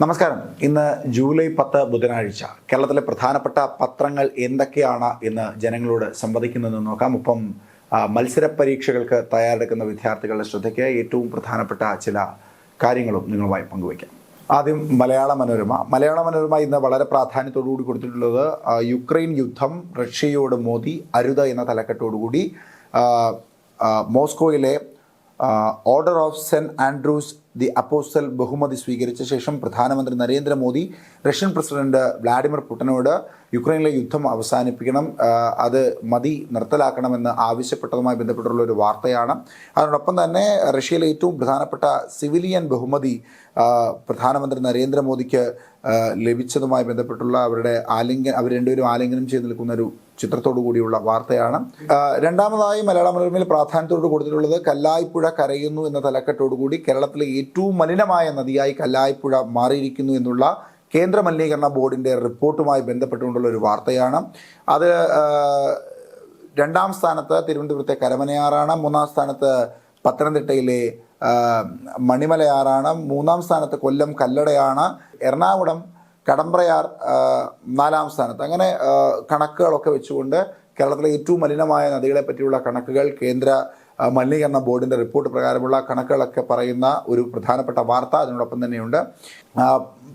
നമസ്കാരം. ഇന്ന് ജൂലൈ 10 ബുധനാഴ്ച. കേരളത്തിലെ പ്രധാനപ്പെട്ട പത്രങ്ങൾ എന്തൊക്കെയാണ് എന്ന് ജനങ്ങളോട് സംവദിക്കുന്നതെന്ന് നോക്കാം. ഒപ്പം മത്സര പരീക്ഷകൾക്ക് തയ്യാറെടുക്കുന്ന വിദ്യാർത്ഥികളുടെ ശ്രദ്ധയ്ക്ക് ഏറ്റവും പ്രധാനപ്പെട്ട ചില കാര്യങ്ങളും നിങ്ങളുമായി പങ്കുവയ്ക്കാം. ആദ്യം മലയാള മനോരമ ഇന്ന് വളരെ പ്രാധാന്യത്തോടുകൂടി കൊടുത്തിട്ടുള്ളത് യുക്രൈൻ യുദ്ധം, റഷ്യയോട് മോദി, അരുത് എന്ന തലക്കെട്ടോടുകൂടി മോസ്കോയിലെ order of saint Andrews the apostle ബഹുമതി സ്വീകരിച്ച ശേഷം പ്രധാനമന്ത്രി നരേന്ദ്രമോദി റഷ്യൻ പ്രസിഡന്റ് വ്ളാഡിമിർ പുടിനോട് യുക്രൈനിലെ യുദ്ധം അവസാനിപ്പിക്കണം, അത് മതി, നിർത്തലാക്കണമെന്ന് ആവശ്യപ്പെട്ടതുമായി ബന്ധപ്പെട്ടുള്ള ഒരു വാർത്തയാണ്. അതോടൊപ്പം തന്നെ റഷ്യയിലെ ഏറ്റവും പ്രധാനപ്പെട്ട സിവിലിയൻ ബഹുമതി പ്രധാനമന്ത്രി നരേന്ദ്രമോദിക്ക് ലഭിച്ചതുമായി ബന്ധപ്പെട്ടുള്ള അവർ രണ്ടുപേരും ആലിംഗനം ചെയ്ത് നിൽക്കുന്ന ഒരു ചിത്രത്തോടു കൂടിയുള്ള വാർത്തയാണ്. രണ്ടാമതായി മലയാള മനോരമയിൽ പ്രാധാന്യത്തോട് കൊടുത്തിട്ടുള്ളത് കല്ലായിപ്പുഴ കരയുന്നു എന്ന തലക്കെട്ടോടുകൂടി കേരളത്തിലെ ഏറ്റവും മലിനമായ നദിയായി കല്ലായിപ്പുഴ മാറിയിരിക്കുന്നു എന്നുള്ള കേന്ദ്ര മലിനീകരണ ബോർഡിൻ്റെ റിപ്പോർട്ടുമായി ബന്ധപ്പെട്ടുകൊണ്ടുള്ള ഒരു വാർത്തയാണ്. അത് രണ്ടാം സ്ഥാനത്ത് തിരുവനന്തപുരത്തെ കരമനയാറാണ്, മൂന്നാം സ്ഥാനത്ത് പത്തനംതിട്ടയിലെ മണിമലയാറാണ്, മൂന്നാം സ്ഥാനത്ത് കൊല്ലം കല്ലടയാണ്, എറണാകുളം കടമ്പ്രയാർ നാലാം സ്ഥാനത്ത്. അങ്ങനെ കണക്കുകളൊക്കെ വെച്ചുകൊണ്ട് കേരളത്തിലെ ഏറ്റവും മലിനമായ നദികളെ പറ്റിയുള്ള കണക്കുകൾ കേന്ദ്ര മലിനീകരണ ബോർഡിൻ്റെ റിപ്പോർട്ട് പ്രകാരമുള്ള കണക്കുകളൊക്കെ പറയുന്ന ഒരു പ്രധാനപ്പെട്ട വാർത്ത അതിനോടൊപ്പം തന്നെയുണ്ട്.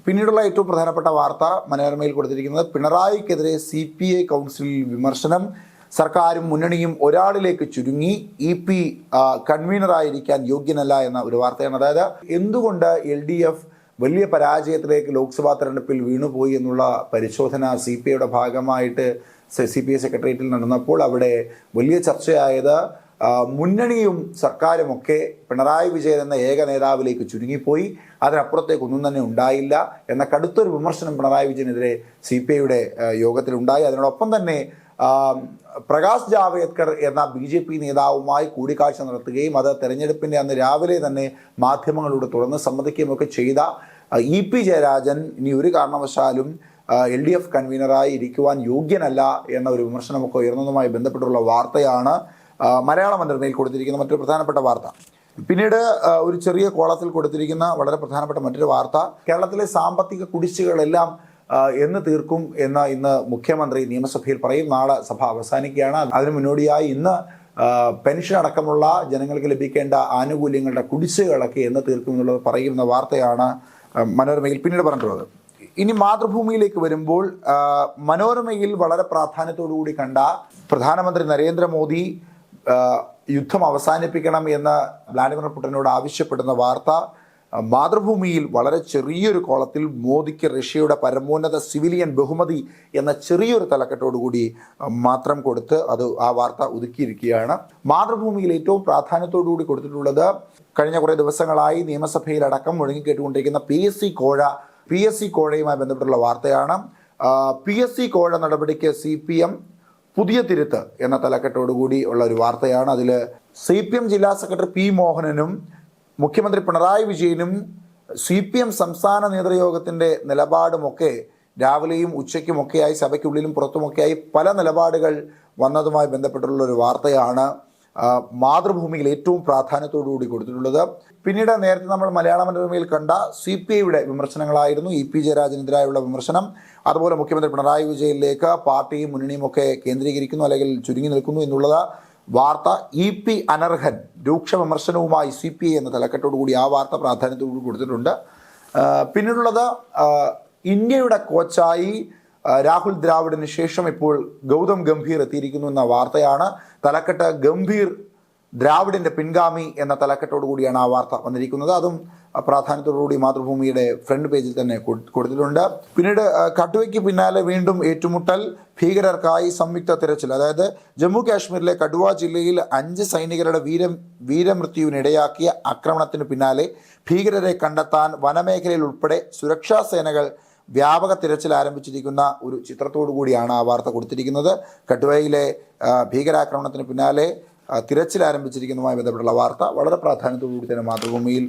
പിന്നീടുള്ള ഏറ്റവും പ്രധാനപ്പെട്ട വാർത്ത മനോരമയിൽ കൊടുത്തിരിക്കുന്നത് പിണറായിക്കെതിരെ CPI കൗൺസിലിൽ വിമർശനം, സർക്കാരും മുന്നണിയും ഒരാളിലേക്ക് ചുരുങ്ങി, EP കൺവീനറായിരിക്കാൻ യോഗ്യനല്ല എന്ന ഒരു വാർത്തയാണ്. അതായത് എന്തുകൊണ്ട് LDF വലിയ പരാജയത്തിലേക്ക് ലോക്സഭാ തെരഞ്ഞെടുപ്പിൽ വീണുപോയി എന്നുള്ള പരിശോധന CPIയുടെ ഭാഗമായിട്ട് CPI സെക്രട്ടേറിയറ്റിൽ നടന്നപ്പോൾ അവിടെ വലിയ ചർച്ചയായത് മുന്നണിയും സർക്കാരുമൊക്കെ പിണറായി വിജയൻ എന്ന ഏക നേതാവിലേക്ക് ചുരുങ്ങിപ്പോയി, അതിനപ്പുറത്തേക്കൊന്നും തന്നെ ഉണ്ടായില്ല എന്ന കടുത്തൊരു വിമർശനം പിണറായി വിജയനെതിരെ CPIയുടെ യോഗത്തിലുണ്ടായി. അതിനോടൊപ്പം തന്നെ പ്രകാശ് ജാവ്ദേക്കർ എന്ന BJP നേതാവുമായി കൂടിക്കാഴ്ച നടത്തുകയും അത് തെരഞ്ഞെടുപ്പിൻ്റെ അന്ന് രാവിലെ തന്നെ മാധ്യമങ്ങളോട് തുറന്ന് സമ്മതിക്കുകയും ഒക്കെ ചെയ്ത EP ജയരാജൻ ഇനി ഒരു കാരണവശാലും LDF കൺവീനറായി ഇരിക്കുവാൻ യോഗ്യനല്ല എന്ന ഒരു വിമർശനമൊക്കെ ഉയർന്നതുമായി ബന്ധപ്പെട്ടുള്ള വാർത്തയാണ് മലയാള മനോരമയിൽ കൊടുത്തിരിക്കുന്ന മറ്റൊരു പ്രധാനപ്പെട്ട വാർത്ത. പിന്നീട് ഒരു ചെറിയ കോളത്തിൽ കൊടുത്തിരിക്കുന്ന വളരെ പ്രധാനപ്പെട്ട മറ്റൊരു വാർത്ത, കേരളത്തിലെ സാമ്പത്തിക കുടിശ്ശികകളെല്ലാം എന്ന് തീർക്കും എന്ന് ഇന്ന് മുഖ്യമന്ത്രി നിയമസഭയിൽ പറയും. നാളെ സഭ അവസാനിക്കുകയാണ്. അതിനു മുന്നോടിയായി ഇന്ന് പെൻഷൻ അടക്കമുള്ള ജനങ്ങൾക്ക് ലഭിക്കേണ്ട ആനുകൂല്യങ്ങളുടെ കുടിശ്ശികകളൊക്കെ എന്ന് തീർക്കും എന്നുള്ളത് പറയുന്ന വാർത്തയാണ് മനോരമയിൽ പിന്നീട് പറഞ്ഞിട്ടുള്ളത്. ഇനി മാതൃഭൂമിയിലേക്ക് വരുമ്പോൾ മനോരമയിൽ വളരെ പ്രാധാന്യത്തോടുകൂടി കണ്ട പ്രധാനമന്ത്രി നരേന്ദ്രമോദി യുദ്ധം അവസാനിപ്പിക്കണം എന്ന് വ്ളാഡിമിർ പുടിനോട് ആവശ്യപ്പെടുന്ന വാർത്ത മാതൃഭൂമിയിൽ വളരെ ചെറിയൊരു കോളത്തിൽ മോദിക്ക് റഷ്യയുടെ പരമോന്നത സിവിലിയൻ ബഹുമതി എന്ന ചെറിയൊരു തലക്കെട്ടോടുകൂടി മാത്രം കൊടുത്ത് ആ വാർത്ത ഒതുക്കിയിരിക്കുകയാണ്. മാതൃഭൂമിയിൽ ഏറ്റവും പ്രാധാന്യത്തോടുകൂടി കൊടുത്തിട്ടുള്ളത് കഴിഞ്ഞ കുറേ ദിവസങ്ങളായി നിയമസഭയിലടക്കം മുഴങ്ങിക്കേട്ടുകൊണ്ടിരിക്കുന്ന PSC കോഴയുമായി ബന്ധപ്പെട്ടുള്ള വാർത്തയാണ്. PSC കോഴ നടപടിക്ക് CPM പുതിയ തിരുത്ത് എന്ന തലക്കെട്ടോടുകൂടി ഉള്ള ഒരു വാർത്തയാണ്. അതിൽ CPM ജില്ലാ സെക്രട്ടറി P മോഹനനും മുഖ്യമന്ത്രി പിണറായി വിജയനും CPM സംസ്ഥാന നേതൃയോഗത്തിൻ്റെ നിലപാടുമൊക്കെ രാവിലെയും ഉച്ചയ്ക്കുമൊക്കെയായി സഭയ്ക്കുള്ളിലും പുറത്തുമൊക്കെയായി പല നിലപാടുകൾ വന്നതുമായി ബന്ധപ്പെട്ടുള്ള ഒരു വാർത്തയാണ് മാതൃഭൂമിയിൽ ഏറ്റവും പ്രാധാന്യത്തോടുകൂടി കൊടുത്തിട്ടുള്ളത്. പിന്നീട് നേരത്തെ നമ്മൾ മലയാള മനോരമയിൽ കണ്ട CPIയുടെ വിമർശനങ്ങളായിരുന്നു. EP ജയരാജനെതിരായുള്ള വിമർശനം, അതുപോലെ മുഖ്യമന്ത്രി പിണറായി വിജയനിലേക്ക് പാർട്ടിയും മുന്നണിയും ഒക്കെ കേന്ദ്രീകരിക്കുന്നു അല്ലെങ്കിൽ ചുരുങ്ങി നിൽക്കുന്നു എന്നുള്ളത് വാർത്ത. EP അനർഹൻ രൂക്ഷ വിമർശനവുമായി CPI എന്ന തലക്കെട്ടോടുകൂടി ആ വാർത്ത പ്രാധാന്യത്തോടുകൂടി കൊടുത്തിട്ടുണ്ട്. പിന്നീടുള്ളത് ഇന്ത്യയുടെ കോച്ചായി രാഹുൽ ദ്രാവിഡിന് ശേഷം ഇപ്പോൾ ഗൗതം ഗംഭീർ എത്തിയിരിക്കുന്നു എന്ന വാർത്തയാണ്. തലക്കെട്ട് ഗംഭീർ ദ്രാവിഡിൻ്റെ പിൻഗാമി എന്ന തലക്കെട്ടോടുകൂടിയാണ് ആ വാർത്ത വന്നിരിക്കുന്നത്. അതും പ്രാധാന്യത്തോടുകൂടി മാതൃഭൂമിയുടെ ഫ്രണ്ട് പേജിൽ തന്നെ കൊടുത്തിട്ടുണ്ട്. പിന്നീട് കടുവയ്ക്ക് പിന്നാലെ വീണ്ടും ഏറ്റുമുട്ടൽ, ഭീകരർക്കായി സംയുക്ത തിരച്ചിൽ. അതായത് ജമ്മു കാശ്മീരിലെ കഠുവ ജില്ലയിൽ 5 സൈനികരുടെ വീരമൃത്യുവിനിടയാക്കിയ ആക്രമണത്തിന് പിന്നാലെ ഭീകരരെ കണ്ടെത്താൻ വനമേഖലയിൽ ഉൾപ്പെടെ സുരക്ഷാ സേനകൾ വ്യാപക തിരച്ചിൽ ആരംഭിച്ചിരിക്കുന്ന ഒരു ചിത്രത്തോടു കൂടിയാണ് ആ വാർത്ത കൊടുത്തിരിക്കുന്നത്. കഠുവയിലെ ഭീകരാക്രമണത്തിന് പിന്നാലെ തിരച്ചിൽ ആരംഭിച്ചിരിക്കുന്നതുമായി ബന്ധപ്പെട്ടുള്ള വാർത്ത വളരെ പ്രാധാന്യത്തോടുകൂടി തന്നെ മാതൃഭൂമിയിൽ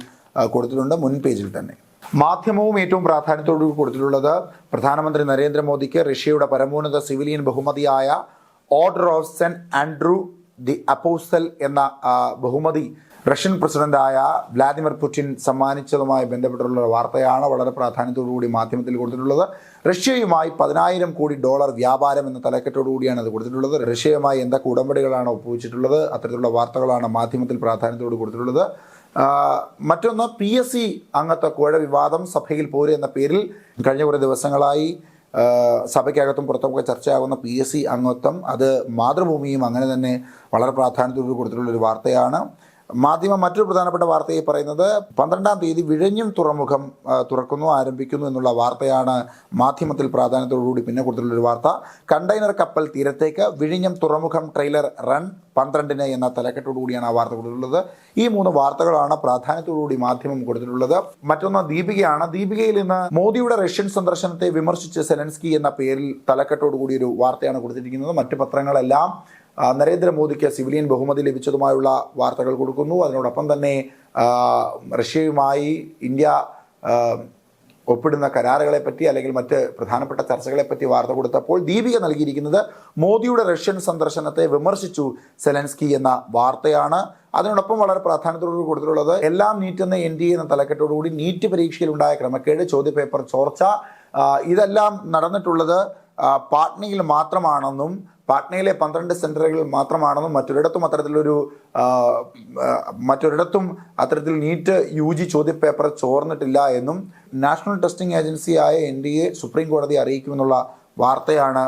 കൊടുത്തിട്ടുണ്ട്, മുൻ പേജിൽ തന്നെ. മാധ്യമവും ഏറ്റവും പ്രാധാന്യത്തോടു കൊടുത്തിട്ടുള്ളത് പ്രധാനമന്ത്രി നരേന്ദ്രമോദിക്ക് റഷ്യയുടെ പരമോന്നത സിവിലിയൻ ബഹുമതിയായ order of saint Andrew the apostle എന്ന ബഹുമതി റഷ്യൻ പ്രസിഡന്റായ വ്ളാദിമിർ പുടിൻ സമ്മാനിച്ചതുമായി ബന്ധപ്പെട്ടുള്ള വാർത്തയാണ് വളരെ പ്രാധാന്യത്തോടുകൂടി മാധ്യമത്തിൽ കൊടുത്തിട്ടുള്ളത്. റഷ്യയുമായി $10,000 കോടി വ്യാപാരം എന്ന തലക്കെട്ടോടുകൂടിയാണ് അത് കൊടുത്തിട്ടുള്ളത്. റഷ്യയുമായി എന്തൊക്കെ ഉടമ്പടികളാണ് ഒപ്പുവെച്ചിട്ടുള്ളത്, അത്തരത്തിലുള്ള വാർത്തകളാണ് മാധ്യമത്തിൽ പ്രാധാന്യത്തോട് കൊടുത്തിട്ടുള്ളത്. മറ്റൊന്ന്, PSC അംഗത്വ കോഴ വിവാദം സഭയിൽ പോര് എന്ന പേരിൽ കഴിഞ്ഞ കുറേ ദിവസങ്ങളായി സഭയ്ക്കകത്തും പുറത്തുമൊക്കെ ചർച്ചയാകുന്ന PSC അംഗത്വം, അത് മാതൃഭൂമിയും അങ്ങനെ തന്നെ വളരെ പ്രാധാന്യത്തോട് കൊടുത്തിട്ടുള്ളൊരു വാർത്തയാണ്. മാധ്യമം മറ്റൊരു പ്രധാനപ്പെട്ട വാർത്തയെ പറയുന്നത് 12-ാം തീയതി വിഴിഞ്ഞം തുറമുഖം ആരംഭിക്കുന്നു എന്നുള്ള വാർത്തയാണ് മാധ്യമത്തിൽ പ്രാധാന്യത്തോടുകൂടി പിന്നെ കൊടുത്തിട്ടുള്ളൊരു വാർത്ത. കണ്ടെയ്നർ കപ്പൽ തീരത്തേക്ക്, വിഴിഞ്ഞം തുറമുഖം ട്രെയിലർ റൺ 12-ന് എന്ന തലക്കെട്ടോടുകൂടിയാണ് ആ വാർത്ത കൊടുത്തിട്ടുള്ളത്. ഈ 3 വാർത്തകളാണ് പ്രാധാന്യത്തോടുകൂടി മാധ്യമം കൊടുത്തിട്ടുള്ളത്. മറ്റൊന്ന് ദീപികയാണ്. ദീപികയിൽ ഇന്ന് മോദിയുടെ റഷ്യൻ സന്ദർശനത്തെ വിമർശിച്ച് സെലൻസ്കി എന്ന പേരിൽ തലക്കെട്ടോടുകൂടി ഒരു വാർത്തയാണ് കൊടുത്തിരിക്കുന്നത്. മറ്റ് പത്രങ്ങളെല്ലാം നരേന്ദ്രമോദിക്ക് സിവിലിയൻ ബഹുമതി ലഭിച്ചതുമായുള്ള വാർത്തകൾ കൊടുക്കുന്നു. അതിനോടൊപ്പം തന്നെ റഷ്യയുമായി ഇന്ത്യ ഒപ്പിടുന്ന കരാറുകളെപ്പറ്റി അല്ലെങ്കിൽ മറ്റ് പ്രധാനപ്പെട്ട ചർച്ചകളെപ്പറ്റി വാർത്ത കൊടുത്തപ്പോൾ ദീപിക നൽകിയിരിക്കുന്നത് മോദിയുടെ റഷ്യൻ സന്ദർശനത്തെ വിമർശിച്ചു സെലൻസ്കി എന്ന വാർത്തയാണ്. അതിനോടൊപ്പം വളരെ പ്രാധാന്യത്തോടുകൂടി കൊടുത്തിട്ടുള്ളത് എല്ലാം നീറ്റുന്ന NDA എന്ന തലക്കെട്ടോടുകൂടി നീറ്റ് പരീക്ഷയിലുണ്ടായ ക്രമക്കേട്, ചോദ്യപേപ്പർ ചോർച്ച, ഇതെല്ലാം നടന്നിട്ടുള്ളത് പാട്നയിൽ മാത്രമാണെന്നും പാട്നയിലെ 12 സെന്ററുകളിൽ മാത്രമാണെന്നും മറ്റൊരിടത്തും അത്തരത്തിൽ നീറ്റ് UG ചോദ്യപേപ്പർ ചോർന്നിട്ടില്ല എന്നും നാഷണൽ ടെസ്റ്റിംഗ് ഏജൻസിയായ NDA സുപ്രീം കോടതിയെ അറിയിക്കുമെന്നുള്ള വാർത്തയാണ്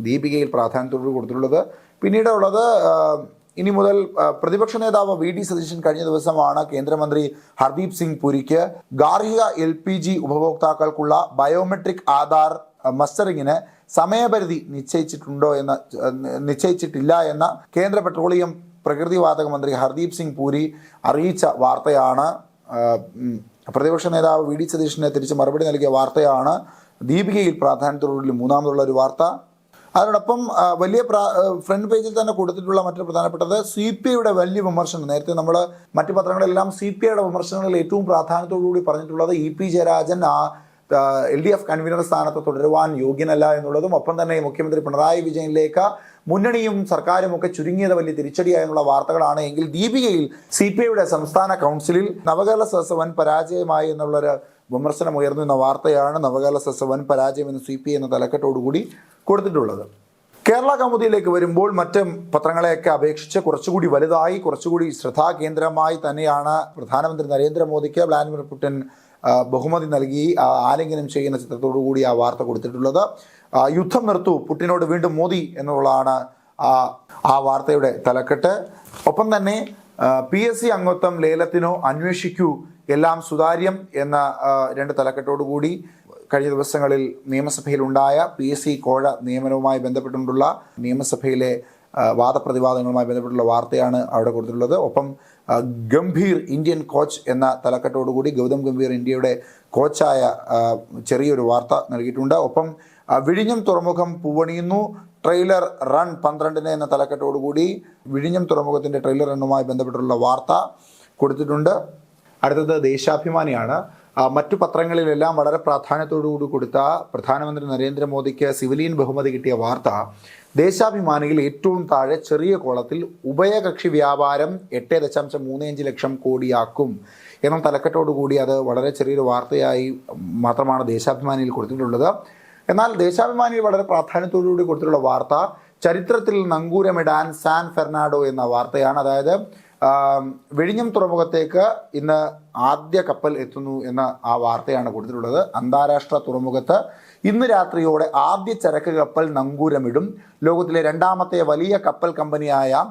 ദീപികയിൽ പ്രാധാന്യത്തോട് കൊടുത്തിട്ടുള്ളത്. പിന്നീട് ഉള്ളത്, ഇനി മുതൽ പ്രതിപക്ഷ നേതാവ് VD സതീശൻ കഴിഞ്ഞ ദിവസമാണ് കേന്ദ്രമന്ത്രി ഹർദീപ് സിംഗ് പുരിക്ക് ഗാർഹിക LPG ഉപഭോക്താക്കൾക്കുള്ള ബയോമെട്രിക് ആധാർ മസ്റ്ററിങ്ങിന് സമയപരിധി നിശ്ചയിച്ചിട്ടില്ല എന്ന കേന്ദ്ര പെട്രോളിയം പ്രകൃതിവാതക മന്ത്രി ഹർദീപ് സിംഗ് പുരി അറിയിച്ച വാർത്തയാണ്. പ്രതിപക്ഷ നേതാവ് VD സതീശന് തിരിച്ച് മറുപടി നൽകിയ വാർത്തയാണ് ദീപികയിൽ പ്രാധാന്യത്തോടുകൂടി മൂന്നാമതുള്ള ഒരു വാർത്ത. അതിനോടൊപ്പം വലിയ ഫ്രണ്ട് പേജിൽ തന്നെ കൊടുത്തിട്ടുള്ള മറ്റൊരു പ്രധാനപ്പെട്ടത് CPIയുടെ വലിയ വിമർശനം. നേരത്തെ നമ്മൾ മറ്റു പത്രങ്ങളെല്ലാം CPIയുടെ വിമർശനങ്ങളിൽ ഏറ്റവും പ്രാധാന്യത്തോടുകൂടി പറഞ്ഞിട്ടുള്ളത് EP ജയരാജൻ LDF കൺവീനർ സ്ഥാനത്ത് തുടരുവാൻ യോഗ്യനല്ല എന്നുള്ളതും, ഒപ്പം തന്നെ മുഖ്യമന്ത്രി പിണറായി വിജയനിലേക്ക് മുന്നണിയും സർക്കാരും ഒക്കെ ചുരുങ്ങിയത് വലിയ തിരിച്ചടിയായുള്ള വാർത്തകളാണ്. എങ്കിൽ ദീപികയിൽ CPIയുടെ സംസ്ഥാന കൗൺസിലിൽ നവകേരള സദസ്സ് വൻ പരാജയമായി എന്നുള്ളൊരു വിമർശനം ഉയർന്നു എന്ന വാർത്തയാണ് നവകേരള സദസ്സ് വൻ പരാജയം എന്ന് CPI എന്ന തലക്കെട്ടോടുകൂടി കൊടുത്തിട്ടുള്ളത്. കേരള കൗമുദിയിലേക്ക് വരുമ്പോൾ മറ്റ് പത്രങ്ങളെയൊക്കെ അപേക്ഷിച്ച് കുറച്ചുകൂടി വലുതായി, കുറച്ചുകൂടി ശ്രദ്ധാകേന്ദ്രമായി തന്നെയാണ് പ്രധാനമന്ത്രി നരേന്ദ്രമോദിക്ക് വ്ളാദിമിർ പുടിൻ ബഹുമതി നൽകി ആലിംഗനം ചെയ്യുന്ന ചിത്രത്തോടു കൂടി ആ വാർത്ത കൊടുത്തിട്ടുള്ളത്. യുദ്ധം നിർത്തൂ, പുടിനോട് വീണ്ടും മോദി എന്നുള്ളതാണ് ആ വാർത്തയുടെ തലക്കെട്ട്. ഒപ്പം തന്നെ PSC അംഗത്വം ലേലത്തിനോ അന്വേഷിക്കൂ, എല്ലാം സുതാര്യം എന്ന 2 തലക്കെട്ടോടുകൂടി കഴിഞ്ഞ ദിവസങ്ങളിൽ നിയമസഭയിലുണ്ടായ PSC കോഴ നിയമനവുമായി ബന്ധപ്പെട്ടുകൊണ്ടുള്ള നിയമസഭയിലെ വാദപ്രതിവാദങ്ങളുമായി ബന്ധപ്പെട്ടുള്ള വാർത്തയാണ് അവിടെ കൊടുത്തിട്ടുള്ളത്. ഒപ്പം ഗംഭീർ ഇന്ത്യൻ കോച്ച് എന്ന തലക്കെട്ടോടുകൂടി ഗൗതം ഗംഭീർ ഇന്ത്യയുടെ കോച്ചായ ചെറിയൊരു വാർത്ത നൽകിയിട്ടുണ്ട്. ഒപ്പം വിഴിഞ്ഞം തുറമുഖം പൂവണിയുന്നു, ട്രെയിലർ റൺ 12-ന് എന്ന തലക്കെട്ടോടുകൂടി വിഴിഞ്ഞം തുറമുഖത്തിൻ്റെ ട്രെയിലർ റണ്ണുമായി ബന്ധപ്പെട്ടുള്ള വാർത്ത കൊടുത്തിട്ടുണ്ട്. അടുത്തത് ദേശാഭിമാനിയാണ്. മറ്റു പത്രങ്ങളിലെല്ലാം വളരെ പ്രാധാന്യത്തോടുകൂടി കൊടുത്ത പ്രധാനമന്ത്രി നരേന്ദ്രമോദിക്ക് സിവിലിയൻ ബഹുമതി കിട്ടിയ വാർത്ത ദേശാഭിമാനിയിൽ ഏറ്റവും താഴെ ചെറിയ കോളത്തിൽ ഉഭയകക്ഷി വ്യാപാരം 8.35 ലക്ഷം കോടിയാക്കും എന്ന തലക്കെട്ടോടുകൂടി അത് വളരെ ചെറിയൊരു വാർത്തയായി മാത്രമാണ് ദേശാഭിമാനിയിൽ കൊടുത്തിട്ടുള്ളത്. എന്നാൽ ദേശാഭിമാനിയിൽ വളരെ പ്രാധാന്യത്തോടുകൂടി കൊടുത്തിട്ടുള്ള വാർത്ത ചരിത്രത്തിൽ നങ്കൂരമിടാൻ സാൻ ഫെർണാണ്ടോ എന്ന വാർത്തയാണ്. അതായത് വിഴിഞ്ഞം തുറമുഖത്തേക്ക് ഇന്ന് ആദ്യ കപ്പൽ എത്തുന്നു എന്ന ആ വാർത്തയാണ് കൊടുത്തിട്ടുള്ളത്. അന്താരാഷ്ട്ര തുറമുഖത്ത് ഇന്ന് രാത്രിയോടെ ആദ്യ ചരക്ക് കപ്പൽ നങ്കൂരമിടും. ലോകത്തിലെ 2ാമത്തെ വലിയ കപ്പൽ കമ്പനിയായ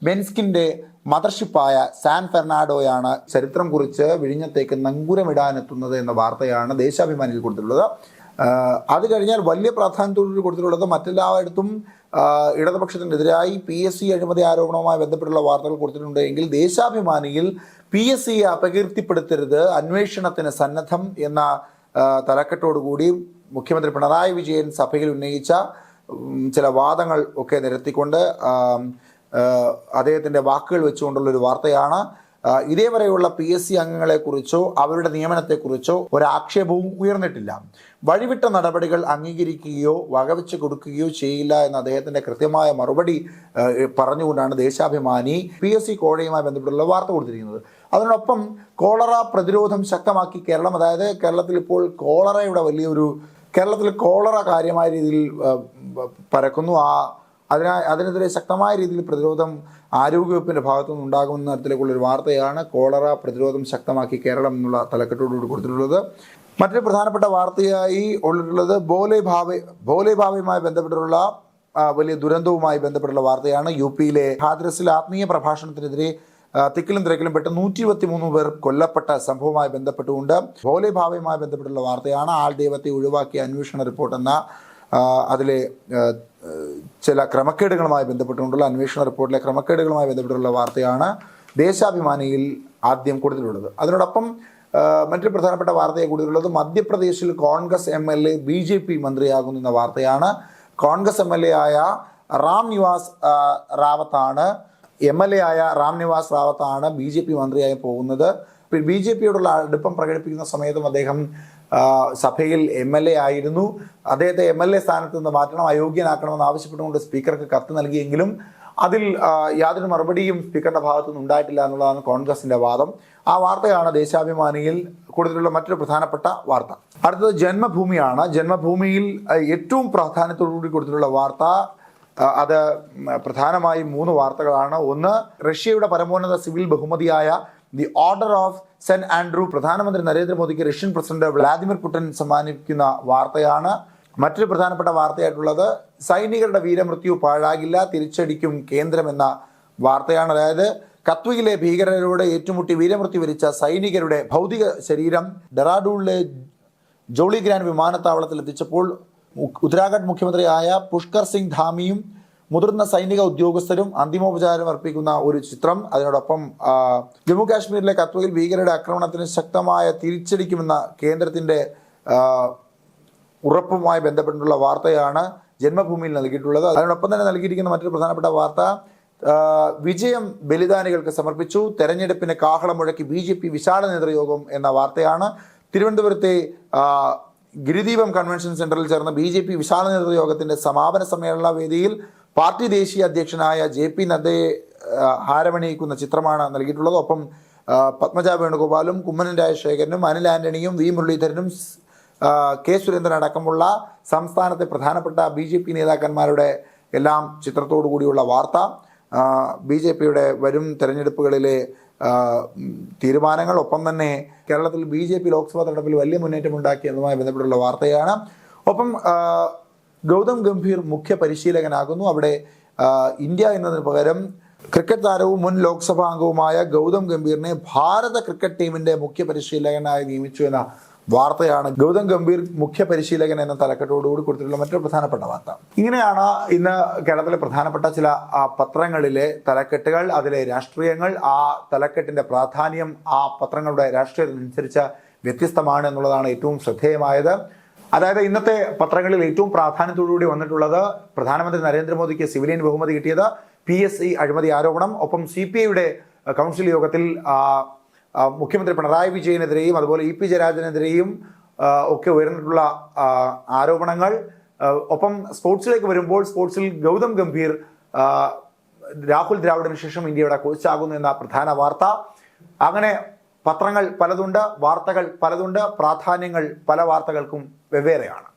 മെൻസ്കിൻ്റെ മദർഷിപ്പായ സാൻ ഫെർണാണ്ടോയാണ് ചരിത്രം കുറിച്ച് വിഴിഞ്ഞത്തേക്ക് നങ്കൂരമിടാനെത്തുന്നത് എന്ന വാർത്തയാണ് ദേശാഭിമാനിയിൽ കൊടുത്തിട്ടുള്ളത്. അത് കഴിഞ്ഞാൽ വലിയ പ്രാധാന്യത്തോടുകൂടി കൊടുത്തിട്ടുള്ളത് മറ്റെല്ലായിടത്തും ഇടതുപക്ഷത്തിനെതിരായി PSC അഴിമതി ആരോപണവുമായി ബന്ധപ്പെട്ടുള്ള വാർത്തകൾ കൊടുത്തിട്ടുണ്ട്. എങ്കിൽ ദേശാഭിമാനിയിൽ PSCയെ അപകീർത്തിപ്പെടുത്തരുത്, അന്വേഷണത്തിന് സന്നദ്ധം എന്ന തലക്കെട്ടോടുകൂടി മുഖ്യമന്ത്രി പിണറായി വിജയൻ സഭയിൽ ഉന്നയിച്ച ചില വാദങ്ങൾ ഒക്കെ നിരത്തിക്കൊണ്ട് അദ്ദേഹത്തിൻ്റെ വാക്കുകൾ വെച്ചുകൊണ്ടുള്ളൊരു വാർത്തയാണ്. ഇതേവരെയുള്ള PSC അംഗങ്ങളെക്കുറിച്ചോ അവരുടെ നിയമനത്തെക്കുറിച്ചോ ഒരാക്ഷേപവും ഉയർന്നിട്ടില്ല. വഴിവിട്ട നടപടികൾ അംഗീകരിക്കുകയോ വകവെച്ച് കൊടുക്കുകയോ ചെയ്യില്ല എന്ന അദ്ദേഹത്തിൻ്റെ കൃത്യമായ മറുപടി പറഞ്ഞുകൊണ്ടാണ് ദേശാഭിമാനി PSC കോഴയുമായി ബന്ധപ്പെട്ടുള്ള വാർത്ത കൊടുത്തിരിക്കുന്നത്. അതിനോടൊപ്പം കോളറ പ്രതിരോധം ശക്തമാക്കി കേരളം, അതായത് കേരളത്തിൽ ഇപ്പോൾ കേരളത്തിൽ കോളറ കാര്യമായ രീതിയിൽ പരക്കുന്നു. അതിനെതിരെ ശക്തമായ രീതിയിൽ പ്രതിരോധം ആരോഗ്യവകുപ്പിൻ്റെ ഭാഗത്തുനിന്ന് ഉണ്ടാകുന്ന തരത്തിലേക്കുള്ളൊരു വാർത്തയാണ് കോളറ പ്രതിരോധം ശക്തമാക്കി കേരളം എന്നുള്ള തലക്കെട്ടോടുകൂടി കൊടുത്തിട്ടുള്ളത്. മറ്റൊരു പ്രധാനപ്പെട്ട വാർത്തയായി ഉള്ളിട്ടുള്ളത് ഭോലെ ഭാവയുമായി ബന്ധപ്പെട്ടുള്ള വലിയ ദുരന്തവുമായി ബന്ധപ്പെട്ടുള്ള വാർത്തയാണ്. UP-യിലെ ഹാദ്രസിൽ ആത്മീയ പ്രഭാഷണത്തിനെതിരെ തിക്കിലും തിരക്കിലും പെട്ട് 123 പേർ കൊല്ലപ്പെട്ട സംഭവവുമായി ബന്ധപ്പെട്ടുകൊണ്ട് ഭോലെ ഭാവയുമായി ബന്ധപ്പെട്ടുള്ള വാർത്തയാണ്. ആൾ ദൈവത്തെ ഒഴിവാക്കിയ അന്വേഷണ റിപ്പോർട്ട് എന്ന അതിലെ ചില ക്രമക്കേടുകളുമായി ബന്ധപ്പെട്ടുകൊണ്ടുള്ള അന്വേഷണ റിപ്പോർട്ടിലെ ക്രമക്കേടുകളുമായി ബന്ധപ്പെട്ടുള്ള വാർത്തയാണ് ദേശാഭിമാനിയിൽ ആദ്യം കൊടുത്തിട്ടുള്ളത്. അതിനോടൊപ്പം മറ്റൊരു പ്രധാനപ്പെട്ട വാർത്തയെ കൊടുത്തിട്ടുള്ളത് മധ്യപ്രദേശിൽ കോൺഗ്രസ് MLA BJP മന്ത്രിയാകുന്നു എന്ന വാർത്തയാണ്. കോൺഗ്രസ് MLA ആയ റാം നിവാസ് റാവത്താണ് BJP മന്ത്രിയായി പോകുന്നത്. BJPയോടുള്ള അടുപ്പം പ്രകടിപ്പിക്കുന്ന സമയത്തും അദ്ദേഹം സഭയിൽ MLA ആയിരുന്നു. അദ്ദേഹത്തെ MLA സ്ഥാനത്ത് നിന്ന് മാറ്റണം, അയോഗ്യനാക്കണമെന്ന് ആവശ്യപ്പെട്ടുകൊണ്ട് സ്പീക്കർക്ക് കത്ത് നൽകിയെങ്കിലും അതിൽ യാതൊരു മറുപടിയും സ്പീക്കറുടെ ഭാഗത്തുനിന്ന് ഉണ്ടായിട്ടില്ല എന്നുള്ളതാണ് കോൺഗ്രസിൻ്റെ വാദം. ആ വാർത്തയാണ് ദേശാഭിമാനിയിൽ കൊടുത്തിട്ടുള്ള മറ്റൊരു പ്രധാനപ്പെട്ട വാർത്ത. അടുത്തത് ജന്മഭൂമിയാണ്. ജന്മഭൂമിയിൽ ഏറ്റവും പ്രാധാന്യത്തോടുകൂടി കൊടുത്തിട്ടുള്ള വാർത്ത അത് പ്രധാനമായും 3 വാർത്തകളാണ്. ഒന്ന്, റഷ്യയുടെ പരമോന്നത സിവിൽ ബഹുമതിയായ the order of saint Andrew പ്രധാനമന്ത്രി നരേന്ദ്രമോദിക്ക് റഷ്യൻ പ്രസിഡന്റ് വ്ളാദിമിർ പുടിൻ സമ്മാനിക്കുന്ന വാർത്തയാണ്. മറ്റൊരു പ്രധാനപ്പെട്ട വാർത്തയായിട്ടുള്ളത് സൈനികരുടെ വീരമൃത്യു പാഴാകില്ല, തിരിച്ചടിക്കും കേന്ദ്രം എന്ന വാർത്തയാണ്. അതായത് കത്വയിലെ ഭീകരരോട് ഏറ്റുമുട്ടി വീരമൃത്യു വരിച്ച സൈനികരുടെ ഭൗതിക ശരീരം ഡെറാഡൂണിലെ ജോളി ഗ്രാൻഡ് വിമാനത്താവളത്തിൽ എത്തിച്ചപ്പോൾ ഉത്തരാഖണ്ഡ് മുഖ്യമന്ത്രിയായ പുഷ്കർ സിംഗ് ധാമിയും മുതിർന്ന സൈനിക ഉദ്യോഗസ്ഥരും അന്തിമോപചാരം അർപ്പിക്കുന്ന ഒരു ചിത്രം. അതിനോടൊപ്പം ജമ്മു കാശ്മീരിലെ കത്വയിൽ ഭീകരരുടെ ആക്രമണത്തിന് ശക്തമായ തിരിച്ചടിക്കുമെന്ന കേന്ദ്രത്തിൻ്റെ ഉറപ്പുമായി ബന്ധപ്പെട്ടുള്ള വാർത്തയാണ് ജന്മഭൂമിയിൽ നൽകിയിട്ടുള്ളത്. അതിനോടൊപ്പം തന്നെ നൽകിയിരിക്കുന്ന മറ്റൊരു പ്രധാനപ്പെട്ട വാർത്ത വിജയം ബലിദാനികൾക്ക് സമർപ്പിച്ചു, തെരഞ്ഞെടുപ്പിന് കാഹളം മുഴക്കി BJP വിശാല നേതൃയോഗം എന്ന വാർത്തയാണ്. തിരുവനന്തപുരത്തെ ഗിരിദീപം കൺവെൻഷൻ സെന്ററിൽ ചേർന്ന BJP വിശാല നേതൃയോഗത്തിന്റെ സമാപന സമ്മേളന വേദിയിൽ പാർട്ടി ദേശീയ അധ്യക്ഷനായ JP നദ്ദയെ ഹാരമണിയിക്കുന്ന ചിത്രമാണ് നൽകിയിട്ടുള്ളത്. ഒപ്പം പത്മജ വേണുഗോപാലും കുമ്മനം രാജശേഖരനും അനിൽ ആന്റണിയും V മുരളീധരനും K സുരേന്ദ്രൻ അടക്കമുള്ള സംസ്ഥാനത്തെ പ്രധാനപ്പെട്ട BJP നേതാക്കന്മാരുടെ എല്ലാം ചിത്രത്തോടു കൂടിയുള്ള വാർത്ത. BJPയുടെ വരും തെരഞ്ഞെടുപ്പുകളിലെ തീരുമാനങ്ങൾ, ഒപ്പം തന്നെ കേരളത്തിൽ BJP ലോക്സഭാ തെരഞ്ഞെടുപ്പിൽ വലിയ മുന്നേറ്റമുണ്ടാക്കി എന്നതുമായി ബന്ധപ്പെട്ടുള്ള വാർത്തയാണ്. ഒപ്പം ഗൗതം ഗംഭീർ മുഖ്യ പരിശീലകനാകുന്നു. അവിടെ ഇന്ത്യ എന്നതിന് പകരം ക്രിക്കറ്റ് താരവും മുൻ ലോക്സഭാ അംഗവുമായ ഗൗതം ഗംഭീറിനെ ഭാരത ക്രിക്കറ്റ് ടീമിൻ്റെ മുഖ്യ പരിശീലകനായി നിയമിച്ചു എന്ന വാർത്തയാണ്. ഗൗതം ഗംഭീർ മുഖ്യ പരിശീലകൻ എന്ന തലക്കെട്ടോടുകൂടി കൊടുത്തിട്ടുള്ള മറ്റൊരു പ്രധാനപ്പെട്ട വാർത്ത. ഇങ്ങനെയാണ് ഇന്ന് കേരളത്തിലെ പ്രധാനപ്പെട്ട ചില പത്രങ്ങളിലെ തലക്കെട്ടുകൾ, അതിലെ രാഷ്ട്രീയങ്ങൾ. ആ തലക്കെട്ടിൻ്റെ പ്രാധാന്യം ആ പത്രങ്ങളുടെ രാഷ്ട്രീയത്തിനനുസരിച്ച് വ്യത്യസ്തമാണ് എന്നുള്ളതാണ് ഏറ്റവും ശ്രദ്ധേയമായത്. അതായത് ഇന്നത്തെ പത്രങ്ങളിൽ ഏറ്റവും പ്രാധാന്യത്തോടുകൂടി വന്നിട്ടുള്ളത് പ്രധാനമന്ത്രി നരേന്ദ്രമോദിക്ക് സിവിലിയൻ ബഹുമതി കിട്ടിയത്, PSC അഴിമതി ആരോപണം, ഒപ്പം CPIയുടെ കൗൺസിൽ യോഗത്തിൽ മുഖ്യമന്ത്രി പിണറായി വിജയനെതിരെയും അതുപോലെ EP ജയരാജനെതിരെയും ഒക്കെ ഉയർന്നിട്ടുള്ള ആരോപണങ്ങൾ. ഒപ്പം സ്പോർട്സിലേക്ക് വരുമ്പോൾ സ്പോർട്സിൽ ഗൗതം ഗംഭീർ രാഹുൽ ദ്രാവിഡിന് ശേഷം ഇന്ത്യയുടെ കോച്ചാകുന്നു എന്ന പ്രധാന വാർത്ത. അങ്ങനെ പത്രങ്ങൾ പലതുണ്ട്, വാർത്തകൾ പലതുണ്ട്, പ്രാധാന്യങ്ങൾ പല വാർത്തകൾക്കും വെവ്വേറെയാണ്.